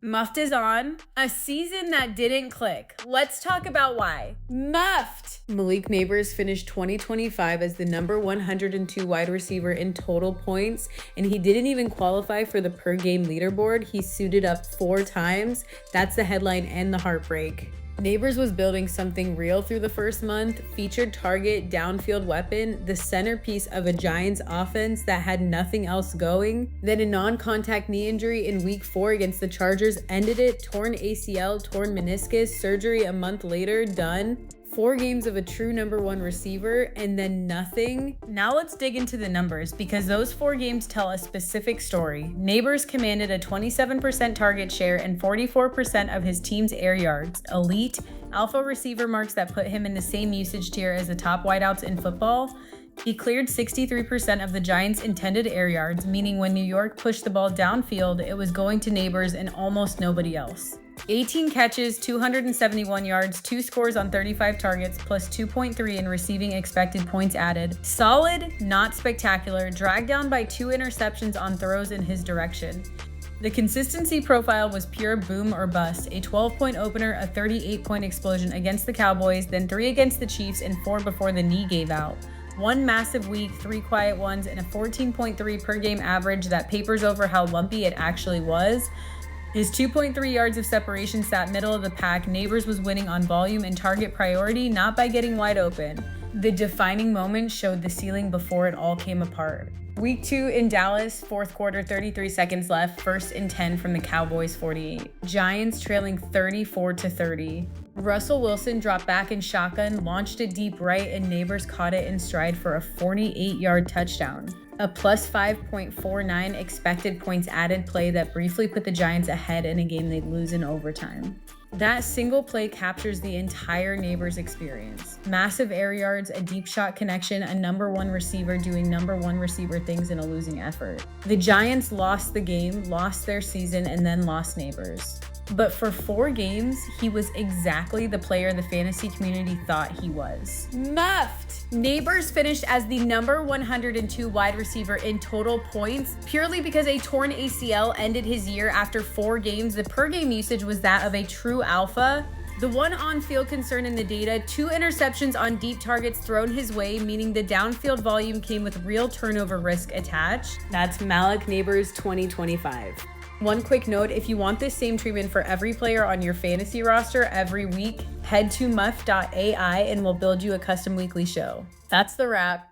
Muffed is on. A season that didn't click. Let's talk about why. Muffed! Malik Nabers finished 2025 as the number 102 wide receiver in total points, and he didn't even qualify for the per game leaderboard. He suited up 4 times. That's the headline and the heartbreak. Nabers was building something real through the first month, featured target, downfield weapon, the centerpiece of a Giants offense that had nothing else going. Then a non-contact knee injury in week 4 against the Chargers ended it, torn ACL, torn meniscus, surgery a month later, done. 4 games of a true number 1 receiver, and then nothing. Now let's dig into the numbers because those 4 games tell a specific story. Nabers commanded a 27% target share and 44% of his team's air yards. Elite, alpha receiver marks that put him in the same usage tier as the top wideouts in football. He cleared 63% of the Giants' intended air yards, meaning when New York pushed the ball downfield, it was going to Nabers and almost nobody else. 18 catches, 271 yards, 2 scores on 35 targets, plus 2.3 in receiving expected points added. Solid, not spectacular, dragged down by 2 interceptions on throws in his direction. The consistency profile was pure boom or bust, a 12-point opener, a 38-point explosion against the Cowboys, then 3 against the Chiefs, and 4 before the knee gave out. 1 massive week, 3 quiet ones, and a 14.3 per game average that papers over how lumpy it actually was. His 2.3 yards of separation sat middle of the pack. Nabers was winning on volume and target priority, not by getting wide open. The defining moment showed the ceiling before it all came apart. Week 2 in Dallas, 4th quarter, 33 seconds left, 1st and 10 from the Cowboys 48. Giants trailing 34-30. Russell Wilson dropped back in shotgun, launched it deep right, and Nabers caught it in stride for a 48-yard touchdown. A plus 5.49 expected points added play that briefly put the Giants ahead in a game they'd lose in overtime. That single play captures the entire Nabers experience. Massive air yards, a deep shot connection, a number 1 receiver doing number 1 receiver things in a losing effort. The Giants lost the game, lost their season, and then lost Nabers. But for 4 games, he was exactly the player the fantasy community thought he was. Muffed! Nabers finished as the number 102 wide receiver in total points, purely because a torn ACL ended his year after 4 games. The per game usage was that of a true alpha. The one on-field concern in the data, 2 interceptions on deep targets thrown his way, meaning the downfield volume came with real turnover risk attached. That's Malik Nabers 2025. One quick note, if you want this same treatment for every player on your fantasy roster every week, head to muff.ai and we'll build you a custom weekly show. That's the wrap.